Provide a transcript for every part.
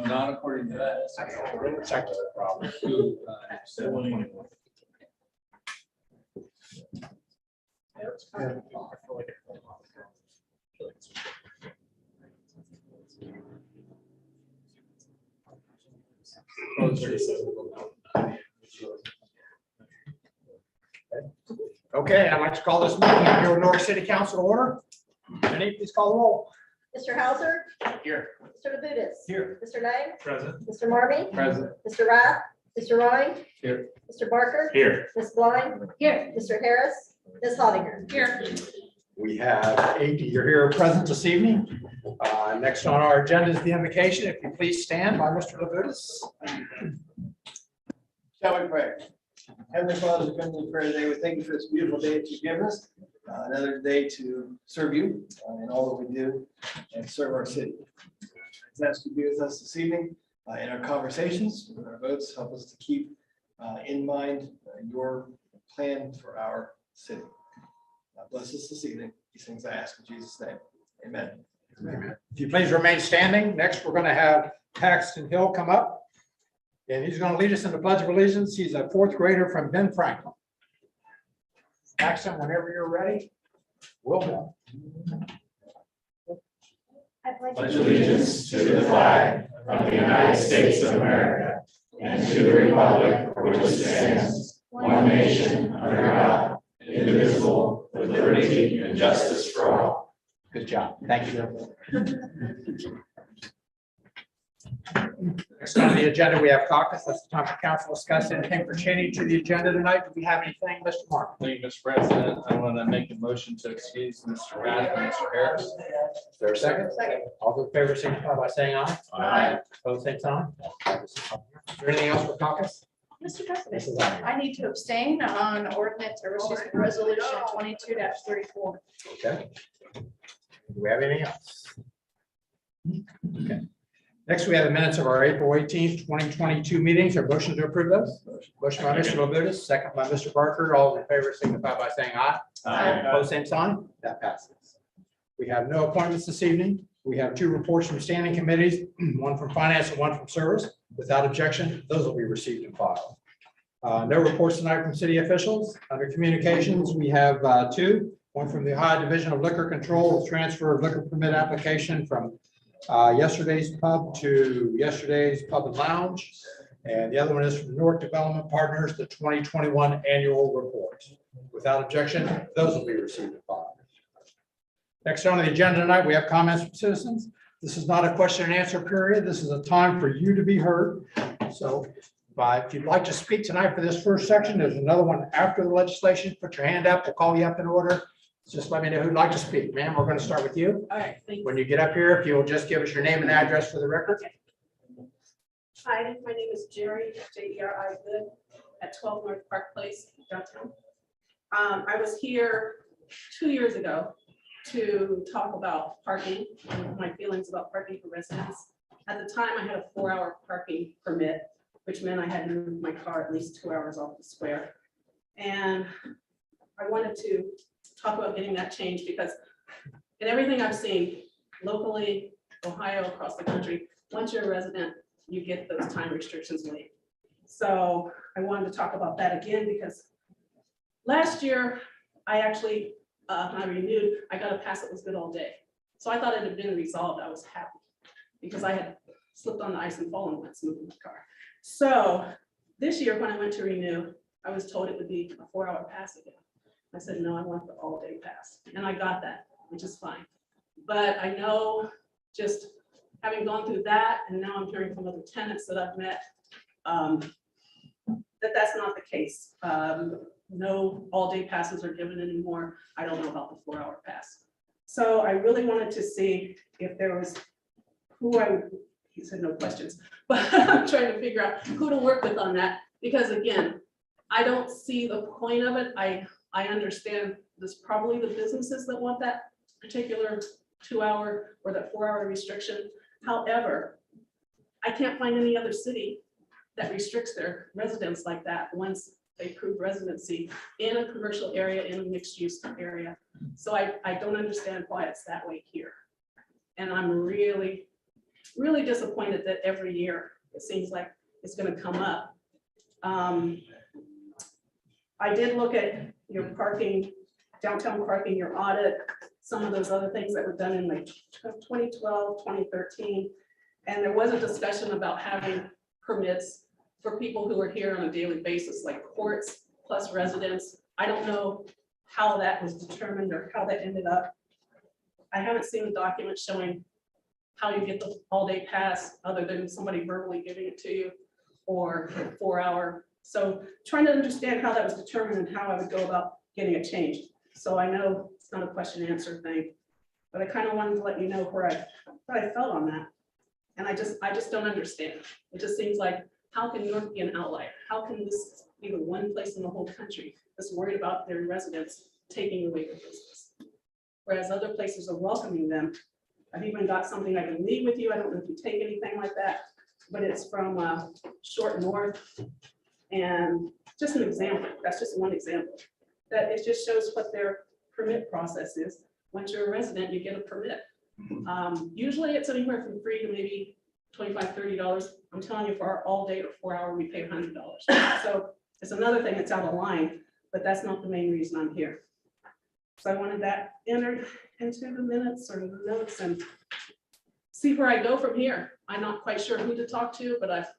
Not according to that. Problem. Okay, I'd like to call this meeting of your Newark City Council to order. Jenny, please call the roll. Mr. Hauser. Here. Mr. Labutus. Here. Mr. Lang. Present. Mr. Marmy. Present. Mr. Rath. Mr. Ryan. Here. Mr. Barker. Here. Ms. Blind. Here. Mr. Harris. Ms. Hottinger. Here. We have 80 you're here present this evening. Next on our agenda is the invocation. If you please stand by Mr. Labutus. Shall we pray? Heavenly Father, as we come to the prayer today, we thank you for this beautiful day that you've given us. Another day to serve you in all that we do and serve our city. I ask you to be with us this evening in our conversations, with our votes. Help us to keep in mind your plan for our city. Bless us this evening. These things I ask in Jesus' name. Amen. Amen. If you please remain standing. Next, we're going to have Paxton Hill come up. And he's going to lead us in the Pledge of Allegiance. He's a fourth grader from Ben Franklin. Paxton, whenever you're ready, we'll go. I Pledge allegiance to the flag of the United States of America and to the republic for which it stands, one nation, under God, indivisible, with liberty and justice for all. Good job. Thank you. Next on the agenda, we have caucus. That's the time for council to discuss anything pertaining to the agenda tonight. Do we have anything, Mr. Mark? Thank you, Mr. President. I want to make a motion to excuse Mr. Rath and Mr. Harris. Is there a second? Second. All those in favor signify by saying aye. Aye. Opposed, same sign. Is there anything else for caucus? Mr. President, Mrs. Iyer. I need to abstain on ordinance or excuse me, resolution 22-34. Okay. Do we have anything else? Okay. Next, we have the minutes of our April 18th, 2022 meetings. Our motion to approve those. Motion by Mr. Labutus, second by Mr. Barker. All in favor signify by saying aye. Opposed, same sign. That passes. We have no appointments this evening. We have two reports from standing committees, one from finance and one from service. Without objection, those will be received and filed. No reports tonight from city officials. Under communications, we have two. One from the Ohio Division of Liquor Control, transfer of liquor permit application from yesterday's pub to yesterday's pub and lounge. And the other one is from Newark Development Partners, the 2021 annual report. Without objection, those will be received and filed. Next on the agenda tonight, we have comments from citizens. This is not a question and answer period. This is a time for you to be heard. So if you'd like to speak tonight for this first section, there's another one after the legislation. Put your hand up. We'll call you up in order. Just let me know who'd like to speak. Ma'am, we're going to start with you. All right, thank you. When you get up here, if you'll just give us your name and address for the record. Hi, my name is Jerry, J-E-R-I Good, at 12 North Park Place, downtown. I was here 2 years ago to talk about parking, and my feelings about parking for residents. At the time, I had a 4-hour parking permit, which meant I had to move my car at least 2 hours off the square. And I wanted to talk about getting that changed because in everything I've seen locally, Ohio, across the country, once you're a resident, you get those time restrictions waived. So I wanted to talk about that again because last year I actually, when I renewed, I got a pass that was good all day. So I thought it had been resolved. I was happy because I had slipped on the ice and fallen once moving my car. So this year when I went to renew, I was told it would be a 4-hour pass again. I said, no, I want the all-day pass. And I got that, which is fine. But I know just having gone through that, and now I'm hearing from other tenants that I've met, that that's not the case. No all-day passes are given anymore. I don't know about the 4-hour pass. So I really wanted to see if there was he said no questions, but I'm trying to figure out who to work with on that. Because again, I don't see the point of it. I understand there's probably the businesses that want that particular 2-hour or that 4-hour restriction. However, I can't find any other city that restricts their residents like that once they prove residency in a commercial area, in a mixed use area. So I don't understand why it's that way here. And I'm really, really disappointed that every year it seems like it's gonna come up. I did look at your parking, downtown parking, your audit, some of those other things that were done in like 2012, 2013. And there was a discussion about having permits for people who are here on a daily basis, like courts plus residents. I don't know how that was determined or how that ended up. I haven't seen the document showing how you get the all-day pass other than somebody verbally giving it to you or 4-hour. So trying to understand how that was determined and how I would go about getting it changed. So I know it's not a question and answer thing, but I kind of wanted to let you know where I felt on that. And I just don't understand. It just seems like, how can Newark be an outlier? How can this be the one place in the whole country that's worried about their residents taking away their business? Whereas other places are welcoming them. I've even got something I can leave with you. I don't know if you take anything like that, but it's from Short North. And just an example, that's just one example. That it just shows what their permit process is. Once you're a resident, you get a permit. Usually it's anywhere from free to maybe $25, $30. I'm telling you, for our all day or 4-hour, we pay $100. So it's another thing that's out of line, but that's not the main reason I'm here. So I wanted that entered into the minutes or the notes and see where I go from here. I'm not quite sure who to talk to, but I've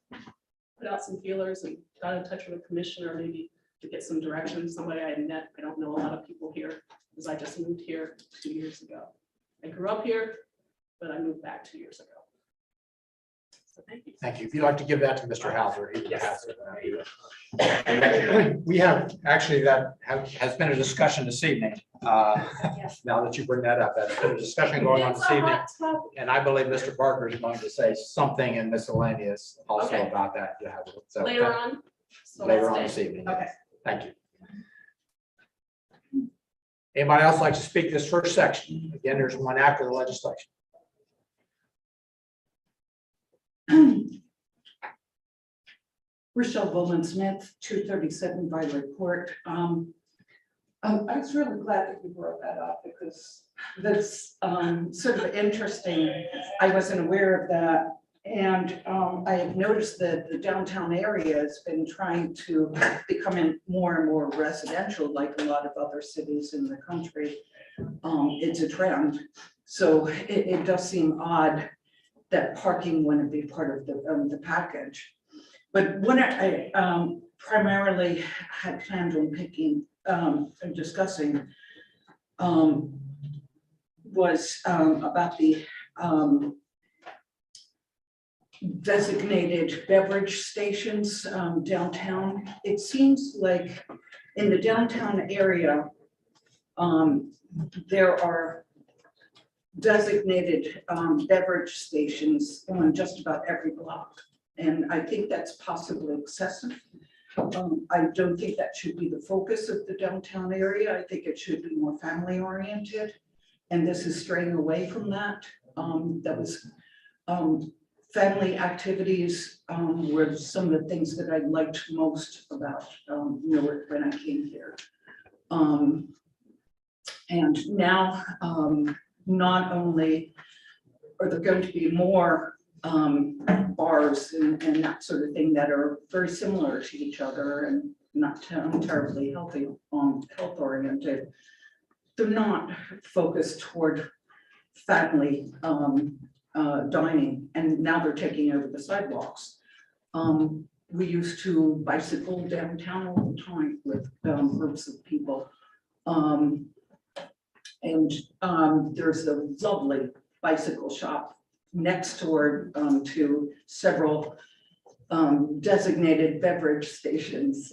put out some feelers and got in touch with a commissioner maybe to get some direction. Somebody I had met. I don't know a lot of people here because I just moved here 2 years ago. I grew up here, but I moved back 2 years ago. So thank you. Thank you. If you'd like to give that to Mr. Hauser. He Yes. has it. We have, actually, that has been a discussion this evening. Now that you bring that up, that's been a discussion going on It's this a evening. hot topic. And I believe Mr. Barker is going to say something in miscellaneous also Okay. about that. So Later on. So Later I'll on stay. this evening. Okay. Thank you. Anybody else like to speak this first section? Again, there's one after the legislation. Rochelle Bowman Smith, 237 Violet Court. I was really glad that you brought that up because that's sort of interesting. I wasn't aware of that. And I have noticed that the downtown area has been trying to become more and more residential, like a lot of other cities in the country. It's a trend. So it does seem odd that parking wouldn't be part of the package. But what I primarily had planned on picking and discussing was about the designated beverage stations downtown. It seems like in the downtown area, there are designated beverage stations on just about every block. And I think that's possibly excessive. I don't think that should be the focus of the downtown area. I think it should be more family oriented. And this is straying away from that. That was family activities were some of the things that I liked most about Newark when I came here. And now not only are there going to be more bars and that sort of thing that are very similar to each other and not terribly healthy, health oriented. They're not focused toward family dining, and now they're taking over the sidewalks. We used to bicycle downtown all the time with groups of people. There's a lovely bicycle shop next door to several designated beverage stations.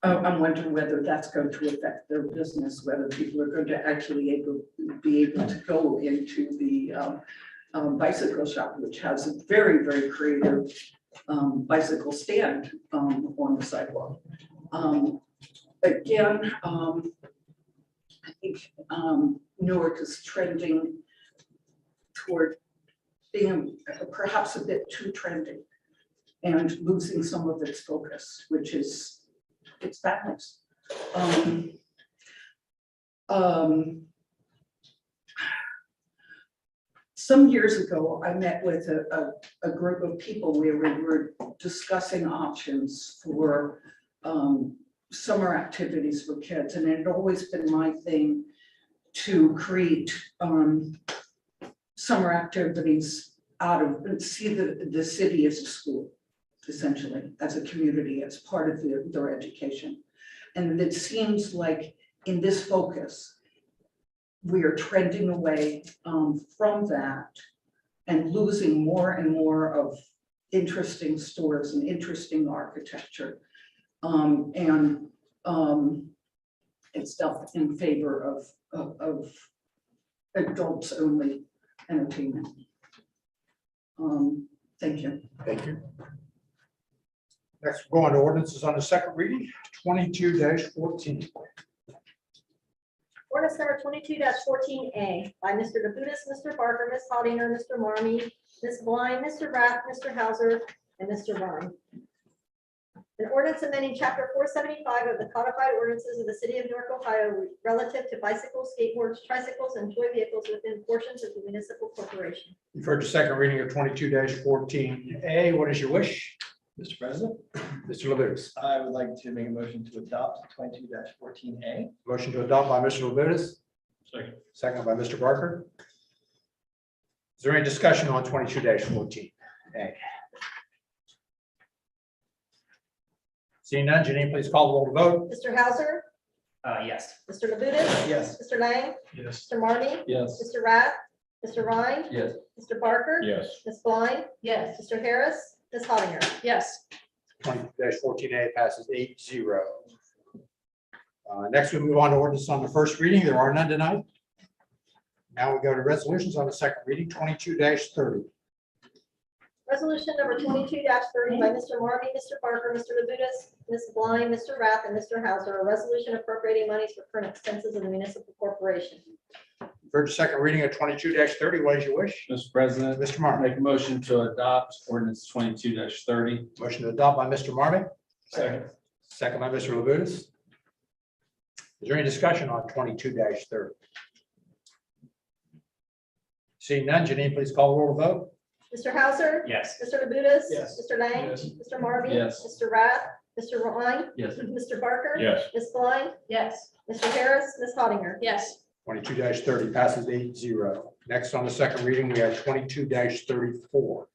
I'm wondering whether that's going to affect their business, whether people are going to actually be able to go into the bicycle shop, which has a very, very creative bicycle stand on the sidewalk. Again, I think Newark is trending toward being perhaps a bit too trendy and losing some of its focus, which is its families. Some years ago, I met with a group of people where we were discussing options for summer activities for kids, and it had always been my thing to create summer activities out of, see the city as a school, essentially, as a community, as part of their education. And it seems like in this focus, we are trending away from that and losing more and more of interesting stores and interesting architecture. It's stuff in favor of adults only entertainment. Thank you. Thank you. Next, we'll go on to ordinances on the second reading, 22-14. Ordinance number 22-14A by Mr. Labutus, Mr. Barker, Ms. Hattinger, Mr. Marmy, Ms. Blind, Mr. Rath, Mr. Hauser, and Mr. Vaughn. An ordinance amending chapter 475 of the codified ordinances of the city of Newark, Ohio, relative to bicycles, skateboards, tricycles, and toy vehicles within portions of the municipal corporation. You've heard the second reading of 22-14A. What is your wish? Mr. President, Mr. Labutus. I would like to make a motion to adopt 22-14A. Motion to adopt by Mr. Labutus, Second. second by Mr. Barker. Is there any discussion on 22-14A? Seeing none, Janine, please call the roll to vote. Mr. Hauser, Yes. Mr. Labutus, Yes. Mr. Lang, Yes. Mr. Marmy, Yes. Mr. Rath, Mr. Ryan, Yes. Mr. Barker, Yes. Ms. Blind, Yes. Mr. Harris, Ms. Hattinger. Yes. 20-14A passes 8-0. Next, we move on to ordinance on the first reading. There are none tonight. Now we go to resolutions on the second reading, 22-30. Resolution number 22-30 by Mr. Marmy, Mr. Barker, Mr. Labutus, Ms. Blind, Mr. Rath, and Mr. Hauser, a resolution appropriating monies for current expenses of the municipal corporation. Heard the second reading of 22-30. What is your wish? Mr. President, Mr. Marmy. make a motion to adopt ordinance 22-30. Motion to adopt by Mr. Marmy, Second. second by Mr. Labutus. Is there any discussion on 22-30? Seeing none, Janine, please call the roll to vote. Mr. Hauser, Yes. Mr. Labutus. Yes. Mr. Lang. Yes. Mr. Marmy. Yes. Mr. Rath, Mr. Ryan. Yes. Mr. Barker. Yes. Ms. Blind, Yes. Mr. Harris, Ms. Hattinger. Yes. 22-30 passes 8-0. Next on the second reading, we have 22-34.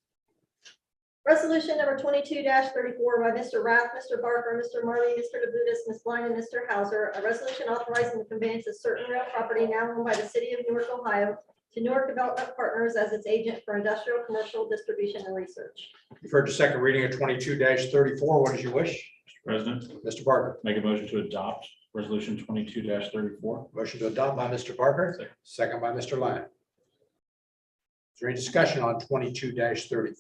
Resolution number 22-34 by Mr. Rath, Mr. Barker, Mr. Marmy, Mr. Labutus, Ms. Blind, and Mr. Hauser, a resolution authorizing the conveyance of certain real property now owned by the city of Newark, Ohio, to Newark Development Partners as its agent for industrial, commercial, distribution, and research. You've heard the second reading of 22-34. What is your wish? Mr. President, Mr. Barker. make a motion to adopt resolution 22-34. Motion to adopt by Mr. Barker, second by Mr. Lang. Is there any discussion on 22-34?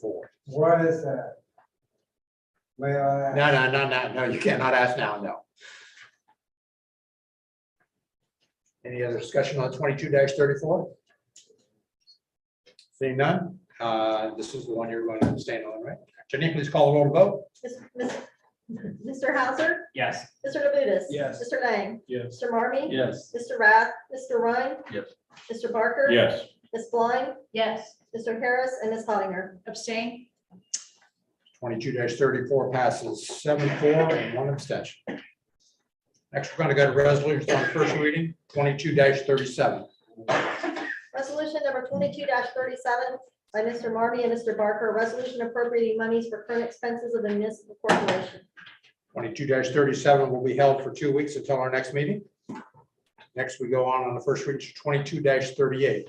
What is that? May I ask? No, you cannot ask now, no. Any other discussion on 22-34? Seeing none, this is the one you're going to abstain on, right? Janine, please call the roll to vote. Mr. Hauser, Yes. Mr. Labutus. Yes. Mr. Lang, Yes. Mr. Marmy. Yes. Mr. Rath, Mr. Ryan. Yes. Mr. Barker. Yes. Ms. Blind, Yes. Mr. Harris, and Ms. Hattinger. Abstain? 22-34 passes 7-4 and one abstention. Next, we're going to go to resolutions on first reading, 22-37. Resolution number 22-37 by Mr. Marmy and Mr. Barker, a resolution appropriating monies for current expenses of the municipal corporation. 22-37 will be held for 2 weeks until our next meeting. Next, we go on the first reading to 22-38.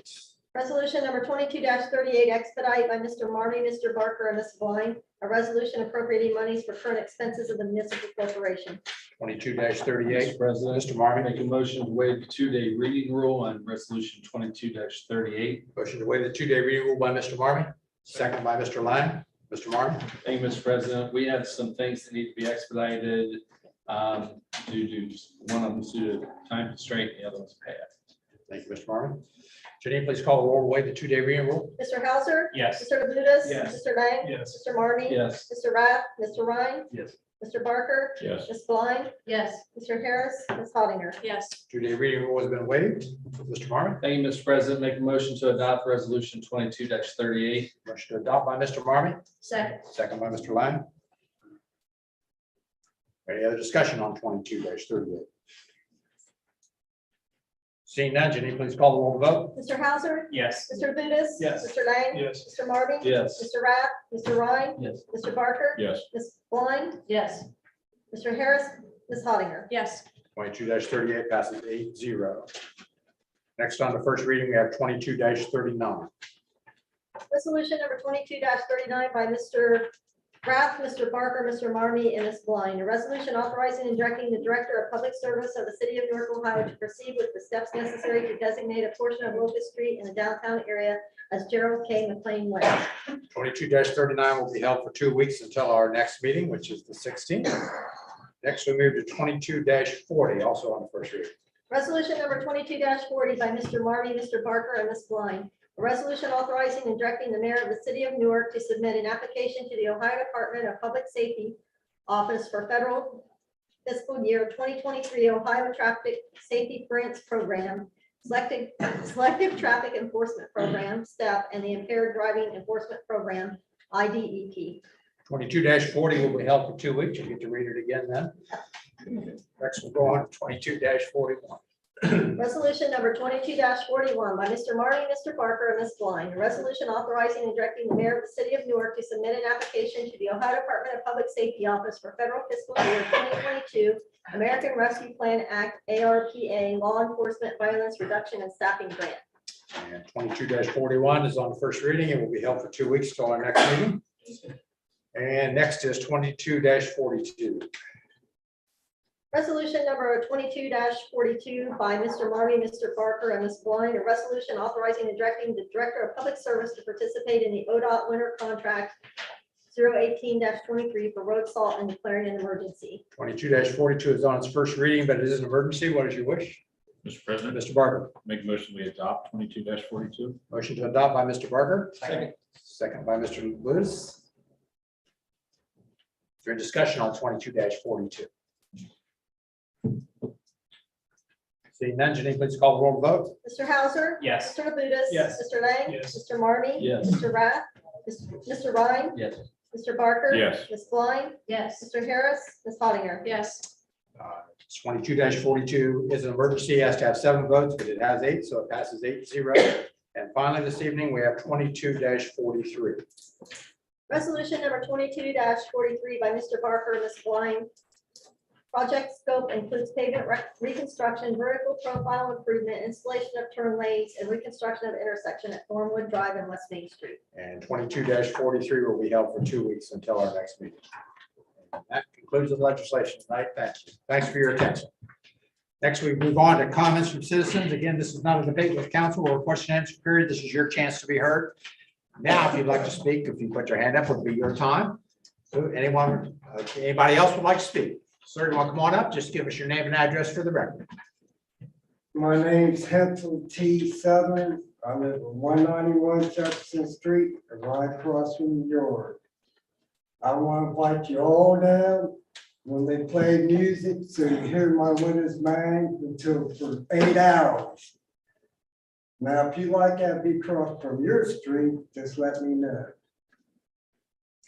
Resolution number 22-38 expedite by Mr. Marmy, Mr. Barker, and Ms. Blind, a resolution appropriating monies for current expenses of the municipal corporation. 22-38. Mr. President, Mr. Marmy, make a motion to waive the 2-day reading rule on resolution 22-38. motion to waive the 2-day reading rule by Mr. Marmy, second by Mr. Lang. Mr. Marmy. Thank you, Mr. President. We have some things that need to be expedited due to, one of them due to time constraint, the other one's pay. Thank you, Mr. Marmy. Janine, please call the roll to waive the 2-day reading rule. Mr. Hauser. Yes. Mr. Labutus. Yes. Mr. Lang. Yes. Mr. Marmy. Yes. Mr. Rath, Mr. Ryan. Yes. Mr. Barker, Yes. Ms. Blind, Yes. Mr. Harris, Ms. Hattinger. Yes. 2-day reading rule has been waived. Mr. Marmy, Thank you, Mr. President. Make a motion to adopt resolution 22-38. motion to adopt by Mr. Marmy, Second. second by Mr. Lang. Any other discussion on 22-38? Seeing none, Jenny, please call the roll vote. Mr. Hauser, Yes. Mr. Labutus. Yes. Mr. Lang. Yes. Mr. Marmy. Yes. Mr. Rath, Mr. Ryan. Yes. Mr. Barker. Yes. Ms. Blind, Yes. Mr. Harris, Ms. Hattinger. Yes. 22-38 passes 8-0. Next on the first reading, we have 22-39. Resolution number 22-39 by Mr. Rath, Mr. Barker, Mr. Marmy, and Ms. Blind. A resolution authorizing and directing the Director of Public Service of the City of Newark, Ohio to proceed with the steps necessary to designate a portion of Locust Street in the downtown area as Gerald K. McLean Way. 22-39 will be held for 2 weeks until our next meeting, which is the 16th. Next, we move to 22-40, also on the first reading. Resolution number 22-40 by Mr. Marmy, Mr. Barker, and Ms. Blind. A resolution authorizing and directing the mayor of the city of Newark to submit an application to the Ohio Department of Public Safety Office for federal fiscal year 2023 Ohio Traffic Safety Grants Program, Selective Traffic Enforcement Program, STEP, and the Impaired Driving Enforcement Program, IDEP. 22-40 will be held for 2 weeks. You'll get to read it again then. Next, we'll go on to 22-41. Resolution number 22-41 by Mr. Marmy, Mr. Barker, and Ms. Blind. A resolution authorizing and directing the mayor of the city of Newark to submit an application to the Ohio Department of Public Safety Office for federal fiscal year 2022 American Rescue Plan Act, ARPA, Law Enforcement Violence Reduction and Staffing Grant. And 22-41 is on the first reading. It will be held for 2 weeks till our next meeting. And next is 22-42. Resolution number 22-42 by Mr. Marmy, Mr. Barker, and Ms. Blind. A resolution authorizing and directing the Director of Public Service to participate in the ODOT winter contract 018-23 for road salt and declaring an emergency. 22-42 is on its first reading, but it is an emergency. What is your wish? Mr. President, Mr. Barker, make a motion we adopt 22-42. motion to adopt by Mr. Barker, Second. second by Mr. Lewis. Is there discussion on 22-42? Seeing none, Janine, please call the roll vote. Mr. Hauser. Yes. Mr. Labutus. Yes. Mr. Lang. Yes. Mr. Marmy. Yes. Mr. Rath. Mr. Ryan. Yes. Mr. Barker. Yes. Ms. Blind. Yes. Mr. Harris. Ms. Hattinger. Yes. 22-42 is an emergency, it has to have 7 votes, but it has 8, so it passes 8-0. And finally, this evening, we have 22-43. Resolution number 22-43 by Mr. Barker and Ms. Blind. Project scope includes pavement reconstruction, vertical profile improvement, installation of turn lanes, and reconstruction of intersection at Thornwood Drive and West Main Street. And 22-43 will be held for 2 weeks until our next meeting. And that concludes the legislation tonight. Thank you. Thanks for your attention. Next, we move on to comments from citizens. Again, this is not a debate with council or a question and answer period. This is your chance to be heard. Now, if you'd like to speak, if you put your hand up, it'll be your time. So anyone, anybody else would like to speak? Sir, you want to come on up? Just give us your name and address for the record. My name's Hensel T. Southern. I live at 191 Jefferson Street, right across from York. I want to invite you all down when they play music, so you hear my windows bang until for 8 hours. Now, if you like that be across from your street, just let me know.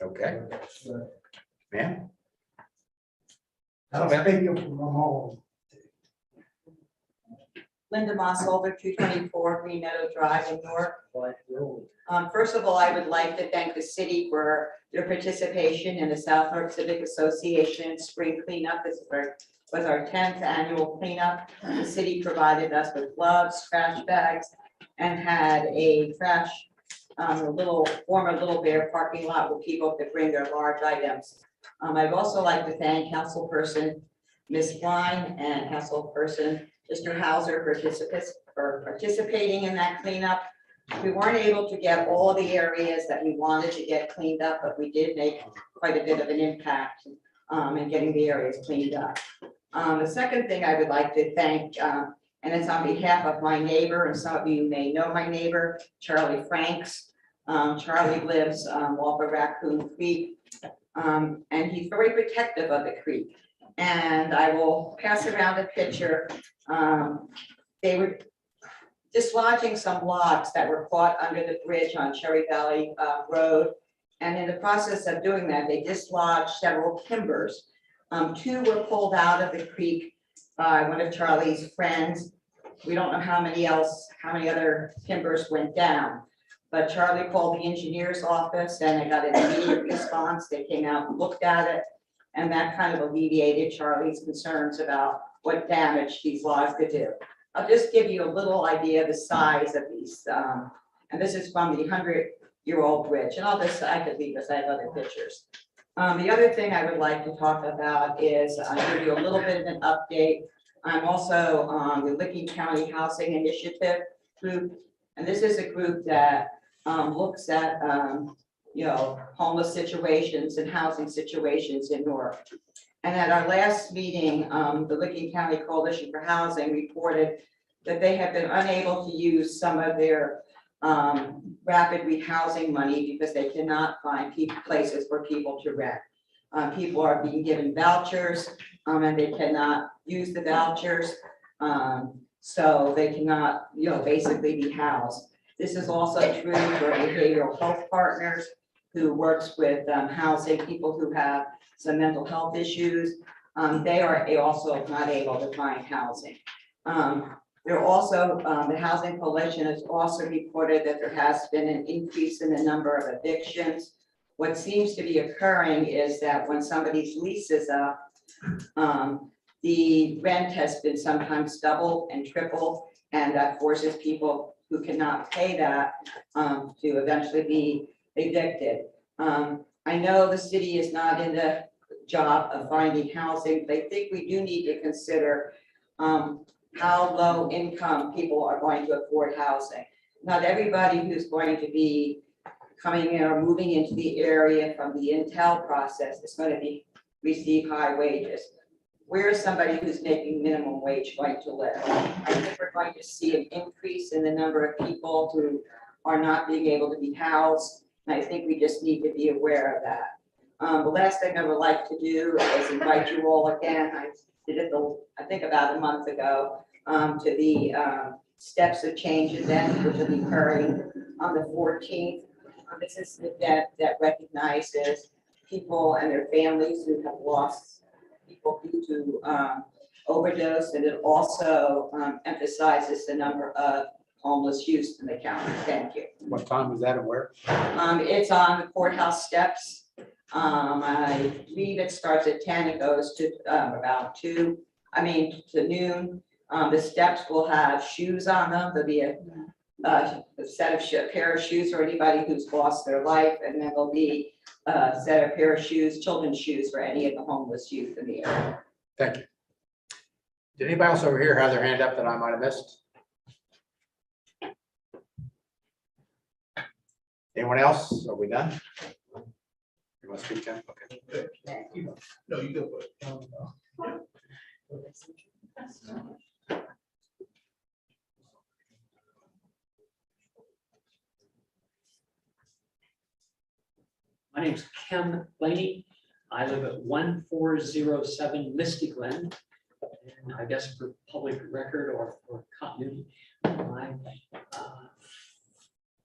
Okay, So, ma'am. I'm speaking from my home. Linda Mossover, 224 Green Meadow Drive in Newark. First of all, I would like to thank the city for their participation in the South Newark Civic Association spring cleanup. This was our 10th annual cleanup. The city provided us with gloves, trash bags, and had a trash, former Little Bear parking lot where people could bring their large items. I'd also like to thank Councilperson Ms. Blind and Councilperson Mr. Hauser for participating in that cleanup. We weren't able to get all the areas that we wanted to get cleaned up, but we did make quite a bit of an impact in getting the areas cleaned up. The second thing I would like to thank, and it's on behalf of my neighbor, and some of you may know my neighbor, Charlie Franks. Charlie lives off of Raccoon Creek. And he's very protective of the creek. And I will pass around a picture. They were dislodging some logs that were caught under the bridge on Cherry Valley Road. And in the process of doing that, they dislodged several timbers. Two were pulled out of the creek by one of Charlie's friends. We don't know how many other timbers went down. But Charlie called the engineer's office and they got an immediate response. They came out and looked at it. And that kind of alleviated Charlie's concerns about what damage these logs could do. I'll just give you a little idea of the size of these. And this is from the 100-year-old bridge. And I could leave this, I have other pictures. The other thing I would like to talk about is I'll give you a little bit of an update. I'm also on the Licking County Housing Initiative group. And this is a group that looks at homeless situations and housing situations in Newark. And at our last meeting, the Licking County Coalition for Housing reported that they have been unable to use some of their rapid rehousing money because they cannot find places for people to rent. People are being given vouchers and they cannot use the vouchers. So they cannot, basically be housed. This is also true for behavioral health partners who works with housing people who have some mental health issues. They are also not able to find housing. They're also, the Housing Coalition has also reported that there has been an increase in the number of evictions. What seems to be occurring is that when somebody's lease is up, the rent has been sometimes doubled and tripled, and that forces people who cannot pay that to eventually be evicted. I know the city is not in the job of finding housing, but I think we do need to consider how low income people are going to afford housing. Not everybody who's going to be coming in or moving into the area from the Intel process is going to receive high wages. Where is somebody who's making minimum wage going to live? I think we're going to see an increase in the number of people who are not being able to be housed. And I think we just need to be aware of that. The last thing I would like to do is invite you all again. I did it, I think about a month ago, to the Steps of Change event, which will be occurring on the 14th. This is an event that recognizes people and their families who have lost people due to overdose, and it also emphasizes the number of homeless youth in the county. Thank you. What time was that and where? It's on the courthouse steps. I believe it starts at 10, it goes to about to noon. The steps will have shoes on them. There'll be a pair of shoes for anybody who's lost their life, and then there'll be a pair of shoes, children's shoes for any of the homeless youth in the area. Thank you. Did anybody else over here have their hand up that I might have missed? Anyone else? Are we done? You want to speak, Tim? Okay. No, you go for it. My name's Ken Blaney. I live at 1407 Misty Glen. And I guess for public record or continuity, my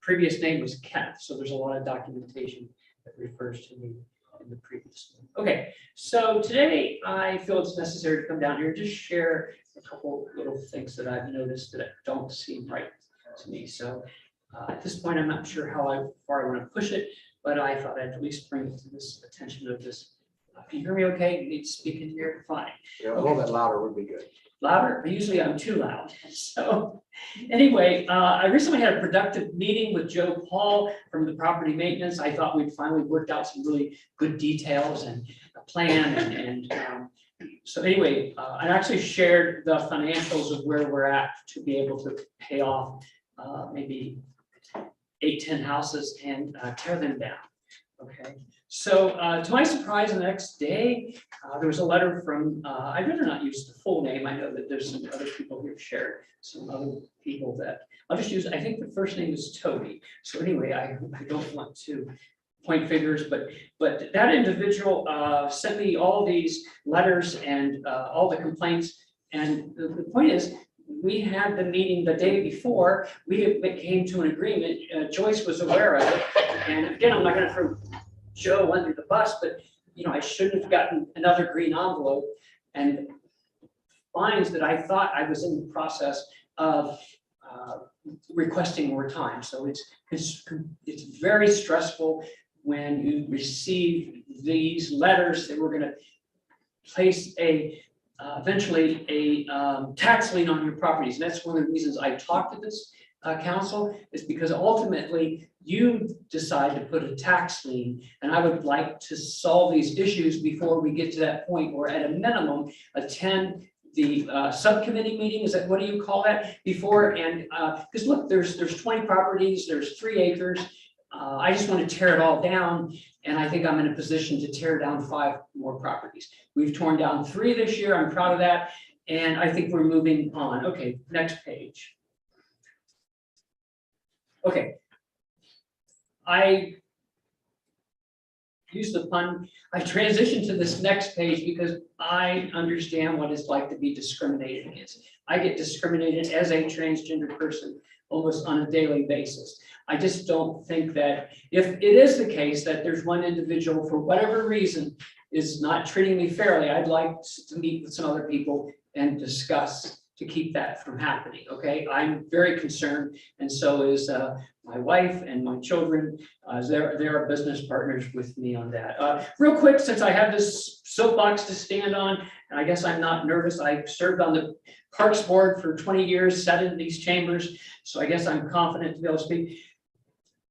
previous name was Kenneth, so there's a lot of documentation that refers to me in the previous one. Okay, so today I feel it's necessary to come down here and just share a couple little things that I've noticed that don't seem right to me. So at this point, I'm not sure how far I want to push it, but I thought I'd at least bring it to this attention of this. Can you hear me okay? You need to speak in here? Fine. Yeah, a little bit louder would be good. Louder? Usually I'm too loud. So anyway, I recently had a productive meeting with Joe Paul from the property maintenance. I thought we'd finally worked out some really good details and a plan. So anyway, I actually shared the financials of where we're at to be able to pay off maybe 8-10 houses and tear them down. Okay, so to my surprise, the next day, there was a letter from, I'd rather not use the full name. I know that there's some other people who have shared, some other people that, I'll just use, I think the first name is Toby. So anyway, I don't want to point figures, but that individual sent me all these letters and all the complaints. And the point is, we had the meeting the day before, we came to an agreement, Joyce was aware of it. And again, I'm not gonna throw Joe under the bus, but I shouldn't have gotten another green envelope and fines that I thought I was in the process of requesting more time. So it's very stressful when you receive these letters that we're gonna place eventually a tax lien on your properties. And that's one of the reasons I talked to this council, is because ultimately you decide to put a tax lien. And I would like to solve these issues before we get to that point, or at a minimum, attend the subcommittee meeting, is that, what do you call that, before? And because look, there's 20 properties, there's 3 acres. I just want to tear it all down, and I think I'm in a position to tear down 5 more properties. We've torn down 3 this year, I'm proud of that, and I think we're moving on. Okay, next page. Okay. I use the pun, I transitioned to this next page because I understand what it's like to be discriminated against. I get discriminated as a transgender person almost on a daily basis. I just don't think that, if it is the case that there's one individual for whatever reason is not treating me fairly, I'd like to meet with some other people and discuss to keep that from happening, okay? I'm very concerned, and so is my wife and my children. They're business partners with me on that. Real quick, since I have this soapbox to stand on, and I guess I'm not nervous, I served on the Parks Board for 20 years, sat in these chambers, so I guess I'm confident to be able to speak.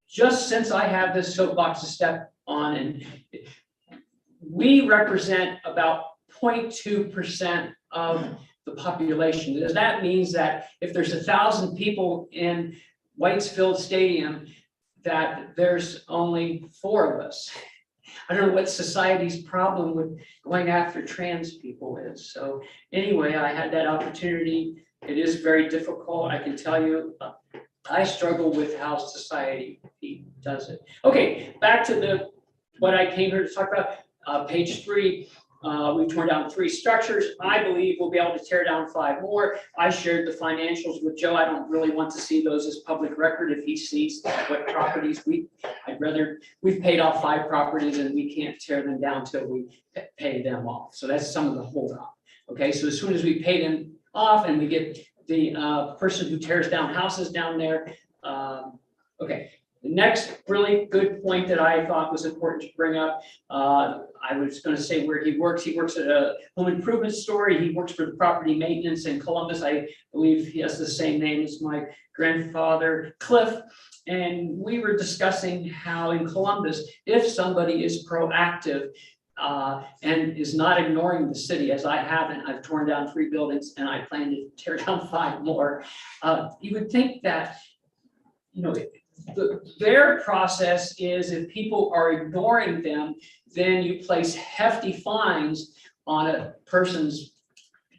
Just since I have this soapbox to step on, and we represent about 0.2% of the population. That means that if there's 1,000 people in Whitesfield Stadium, that there's only 4 of us. I don't know what society's problem with going after trans people is. So anyway, I had that opportunity. It is very difficult. I can tell you, I struggle with how society does it. Okay, back to what I came here to talk about. Page 3. We've torn down 3 structures. I believe we'll be able to tear down 5 more. I shared the financials with Joe. I don't really want to see those as public record. If he sees what properties we've paid off 5 properties and we can't tear them down till we pay them off. So that's some of the holdup. Okay, so as soon as we pay them off and we get the person who tears down houses down there. Okay. The next really good point that I thought was important to bring up, I was going to say where he works. He works at a home improvement store. He works for the property maintenance in Columbus. I believe he has the same name as my grandfather, Cliff. And we were discussing how in Columbus, if somebody is proactive and is not ignoring the city, as I haven't, I've torn down 3 buildings and I plan to tear down 5 more. You would think that, their process is, if people are ignoring them, then you place hefty fines on a person's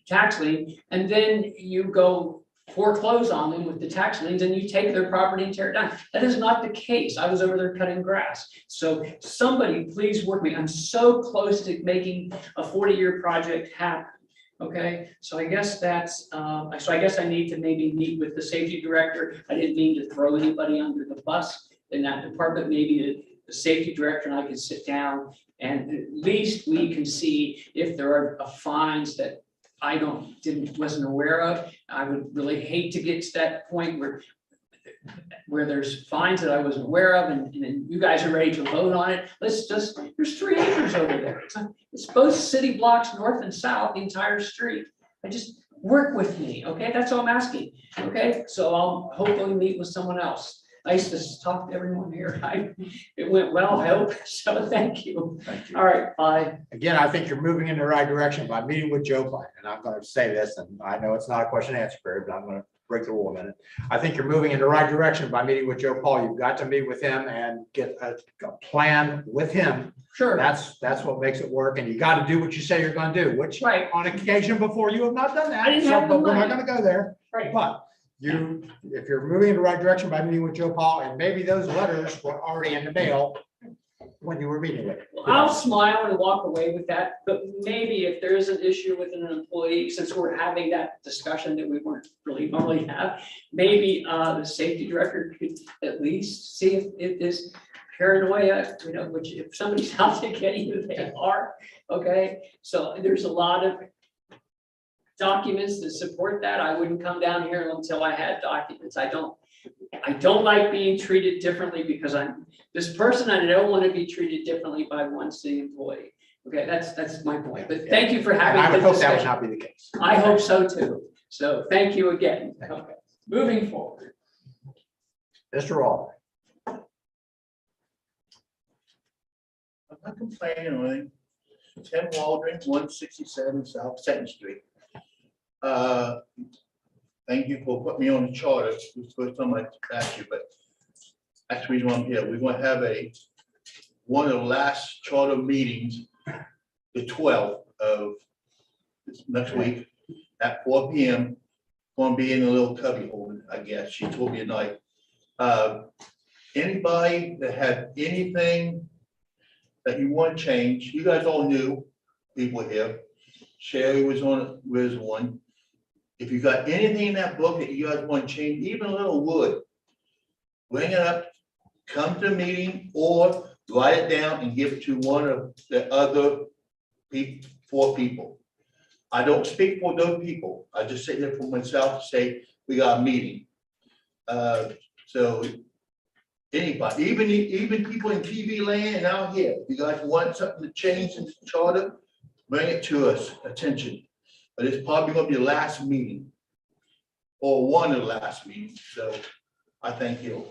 tax lien, and then you go foreclose on them with the tax liens, and you take their property and tear it down. That is not the case. I was over there cutting grass. So somebody please work me. I'm so close to making a 40-year project happen. Okay, so I guess that's, I guess I need to maybe meet with the safety director. I didn't mean to throw anybody under the bus in that department. Maybe the safety director and I can sit down, and at least we can see if there are fines that I wasn't aware of. I would really hate to get to that point where there's fines that I wasn't aware of, and you guys are ready to vote on it. There's 3 acres over there. It's both city blocks, north and south, the entire street. I just work with me, okay? That's all I'm asking, okay? So I'll hopefully meet with someone else. Nice to talk to everyone here. It went well, I hope, so thank you. Thank you. All right, bye. Again, I think you're moving in the right direction by meeting with Joe Pine, and I'm going to say this, and I know it's not a question and answer period, but I'm going to break the rule a minute. I think you're moving in the right direction by meeting with Joe Paul. You've got to meet with him and get a plan with him. Sure. That's what makes it work, and you got to do what you say you're going to do, which Right. on occasion before you have not done that. I didn't have the but we're not money. going to go there. Right. But if you're moving in the right direction by meeting with Joe Paul, and maybe those letters were already in the mail, when you were meeting with. Well, I'll smile and walk away with that, but maybe if there is an issue with an employee, since we're having that discussion that we weren't really normally have, maybe the safety director could at least see if it is paranoia, which if somebody's out to get you, they are, okay? So there's a lot of documents that support that. I wouldn't come down here until I had documents. I don't like being treated differently because I'm this person. I don't want to be treated differently by one city employee. Okay, that's my point. But thank you for And having I would the hope that would discussion. not be the case. I hope so too. So thank you again. Thank you. Okay, moving forward. Mr. All. I'm not complaining or anything. 10 Waldron, 167 South Second Street. Thank you for putting me on the charter. It's the first time I asked you, but that's the reason why I'm here. We're going to have one of the last charter meetings, the 12th of this next week at 4 p.m. Going to be in a little cubby hole, I guess. She told me tonight. Anybody that had anything that you want to change, you guys all knew people here. Sherry was one. If you got anything in that book that you guys want to change, even a little wood, bring it up, come to the meeting, or write it down and give it to one of the other four people. I don't speak for those people. I just sit there for myself to say, we got a meeting. So anybody, even people in TV land and out here, if you guys want something to change in the charter, bring it to us, attention. But it's probably gonna be the last meeting or one of the last meetings. So I thank you.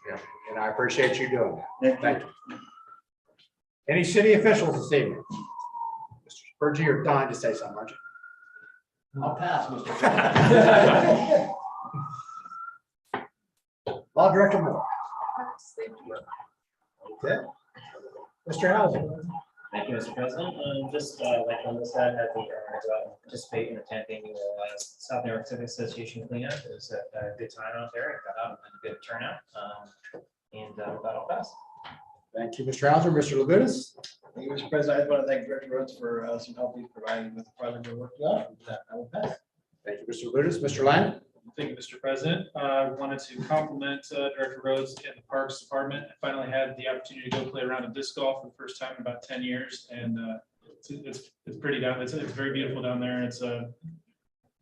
Yeah, and I appreciate you doing that. Thank you. Any city officials this evening? Mr. Spurgeon, you're dying to say something, aren't you? I'll pass, Mr. President. Law Director Moore. Okay. Mr. Hauser. Thank you, Mr. President. Just like Linda said, had the participate in attending the South Newark Civic Association cleanup. It was a good time out there. It got out and a good turnout. And with that, I'll pass. Thank you, Mr. Hauser. Mr. Labutus. Thank you, Mr. President. I just want to thank Director Rhodes for some help he's providing with the project we're working on. With that, I will pass. Thank you, Mr. Labutus. Mr. Lang. Thank you, Mr. President. I wanted to compliment Director Rhodes and the Parks Department. I finally had the opportunity to go play around in disc golf for the first time in about 10 years. And it's pretty down. It's very beautiful down there. It's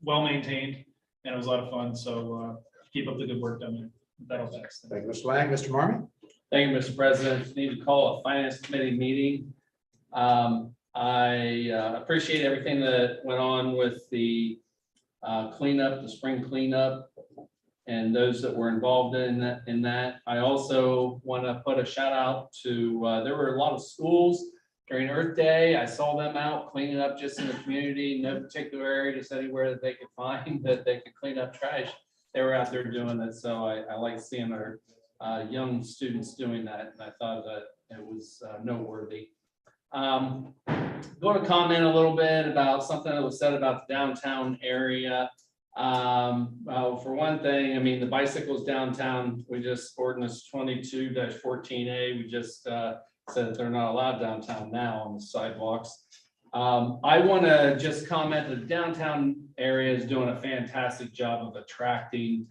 well maintained and it was a lot of fun. So keep up the good work down there. That'll pass. Thank you, Mr. Lang. Mr. Marmy. Thank you, Mr. President. Need to call a finance committee meeting. I appreciate everything that went on with the cleanup, the spring cleanup, and those that were involved in that. I also want to put a shout out to, there were a lot of schools during Earth Day. I saw them out cleaning up just in the community, no particular area, just anywhere that they could find that they could clean up trash. They were out there doing it. So I like seeing our young students doing that. And I thought that it was noteworthy. Going to comment a little bit about something that was said about the downtown area. Well, for one thing, I mean, the bicycles downtown, we just ordinance 22-14A, we just said that they're not allowed downtown now on the sidewalks. I want to just comment that the downtown area is doing a fantastic job of attracting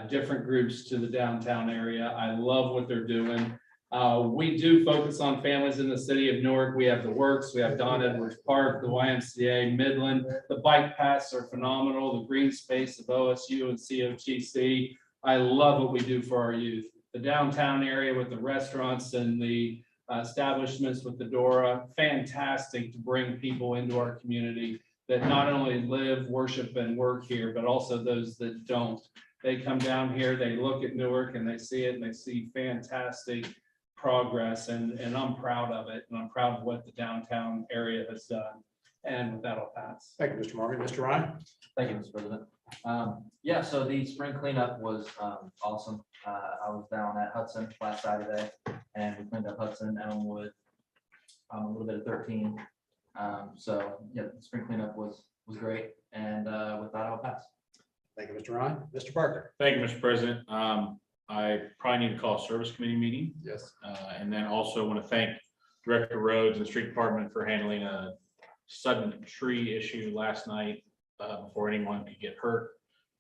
different groups to the downtown area. I love what they're doing. We do focus on families in the city of Newark. We have the Works, we have Don Edwards Park, the YMCA, Midland. The bike paths are phenomenal. The green space of OSU and COTC. I love what we do for our youth. The downtown area with the restaurants and the establishments with the Dora, fantastic to bring people into our community that not only live, worship, and work here, but also those that don't. They come down here, they look at Newark and they see it and they see fantastic progress, and I'm proud of it, and I'm proud of what the downtown area has done. And with that, I'll pass. Thank you, Mr. Marmy. Mr. Ryan. Thank you, Mr. President. Yeah, so the spring cleanup was awesome. I was down at Hudson last Saturday, and we cleaned up Hudson, Elmwood, a little bit of 13. So yeah, the spring cleanup was great, and with that, I'll pass. Thank you, Mr. Ryan. Mr. Parker. Thank you, Mr. President. I probably need to call a service committee meeting. Yes. And then also want to thank Director Rhodes and the Street Department for handling a sudden tree issue last night before anyone could get hurt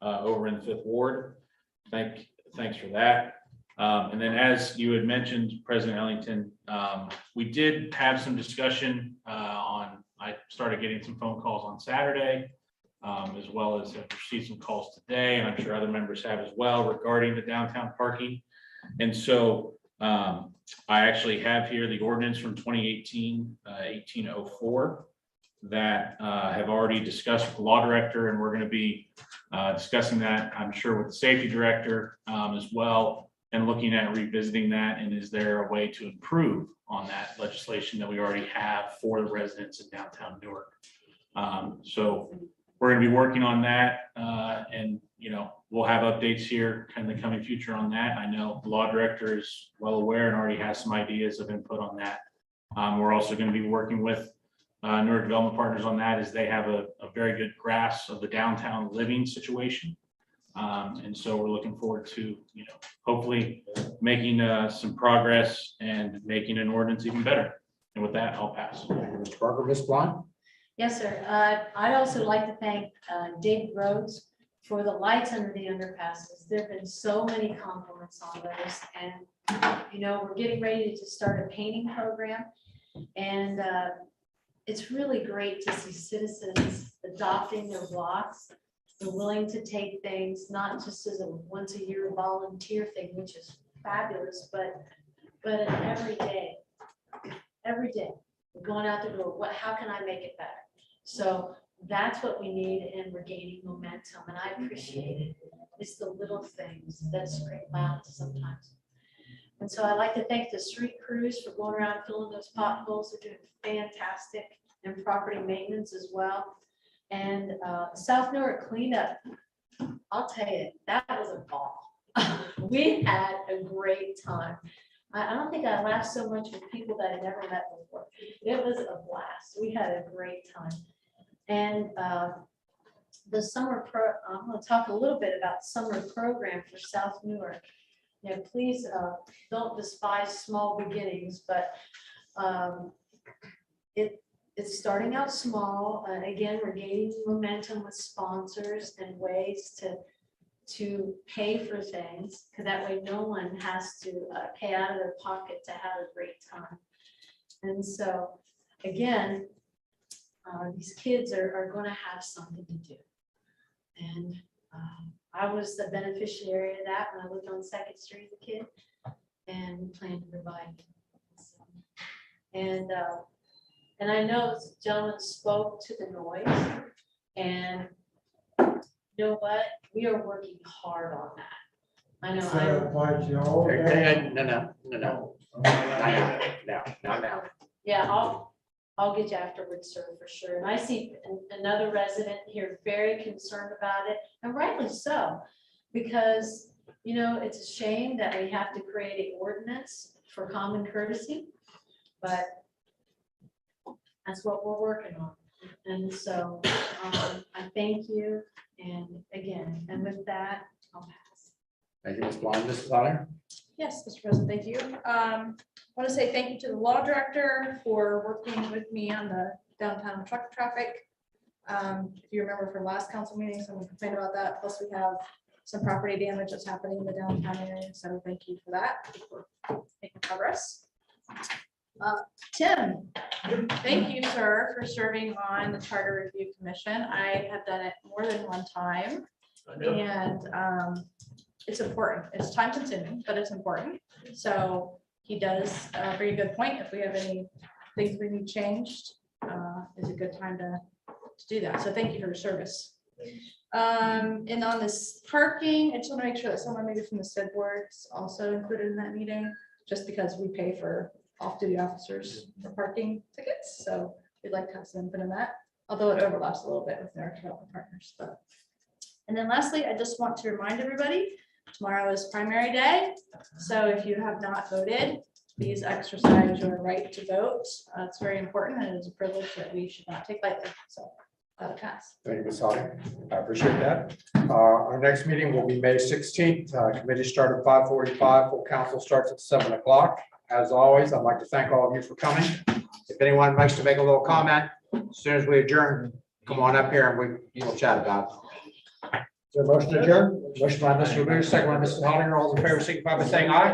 over in the 5th Ward. Thanks for that. And then as you had mentioned, President Ellington, we did have some discussion I started getting some phone calls on Saturday, as well as have received some calls today, and I'm sure other members have as well regarding the downtown parking. And so I actually have here the ordinance from 2018, 1804, that have already discussed with the law director, and we're going to be discussing that, I'm sure, with the safety director as well, and looking at revisiting that. And is there a way to improve on that legislation that we already have for the residents in downtown Newark? So we're going to be working on that, and we'll have updates here in the coming future on that. I know the law director is well aware and already has some ideas of input on that. We're also going to be working with Newark Development Partners on that, as they have a very good grasp of the downtown living situation. And so we're looking forward to, hopefully making some progress and making an ordinance even better. And with that, I'll pass. Mr. Parker, Ms. Blind? Yes, sir. I'd also like to thank David Rhodes for the lights under the underpasses. There have been so many compliments on those, and we're getting ready to start a painting program, and it's really great to see citizens adopting their blocks. They're willing to take things not just as a once-a-year volunteer thing, which is fabulous, but an every day, we're going out the door. How can I make it better? So that's what we need, and we're gaining momentum, and I appreciate it. It's the little things that scream loud sometimes. And so I'd like to thank the street crews for going around filling those potholes. They're doing fantastic, and property maintenance as well. And South Newark cleanup, I'll tell you, that was a ball. We had a great time. I don't think I laughed so much with people that I never met before. It was a blast. We had a great time. And the summer I'm going to talk a little bit about summer program for South Newark. Please don't despise small beginnings, but it's starting out small. Again, we're gaining momentum with sponsors and ways to pay for things, because that way no one has to pay out of their pocket to have a great time. And so, again, these kids are going to have something to do. And I was the beneficiary of that when I lived on 2nd Street as a kid, and we plan to provide. So, and I know this gentleman spoke to the noise, and you know what? We are working hard on that. I know. No. Not now. Yeah, I'll get you afterwards, sir, for sure. And I see another resident here very concerned about it, and rightly so, because it's a shame that we have to create an ordinance for common courtesy, but that's what we're working on. And so I thank you. And again, and with that, I'll pass. Thank you, Ms. Blind. Mrs. Honor? Yes, Mr. President, thank you. I want to say thank you to the law director for working with me on the downtown truck traffic. If you remember from last council meeting, someone complained about that. Plus, we have some property damage that's happening in the downtown area. So thank you for that. We're making progress. Tim, thank you, sir, for serving on the Charter Review Commission. I have done it more than one time, and it's important. It's time consuming, but it's important. So he does bring a good point. If we have any things we need changed, it's a good time to do that. So thank you for your service. And on this parking, I just want to make sure that someone maybe from the SID board is also included in that meeting, just because we pay for off-duty officers for parking tickets. So we'd like to have some input in that, although it overlaps a little bit with their development partners. But and then lastly, I just want to remind everybody, tomorrow is primary day. So if you have not voted, please exercise your right to vote. It's very important, and it's a privilege that we should not take lightly. So That'll pass. Thank you, Ms. Hawley. I appreciate that. Our next meeting will be May 16th. Committee start at 5:45. Full council starts at 7 o'clock. As always, I'd like to thank all of you for coming. If anyone likes to make a little comment, as soon as we adjourn, come on up here and we'll chat about it. Is there a motion to adjourn? Motion by Mr. Lewis, second by Mrs. Hollinger. All those in favor, signify by saying aye.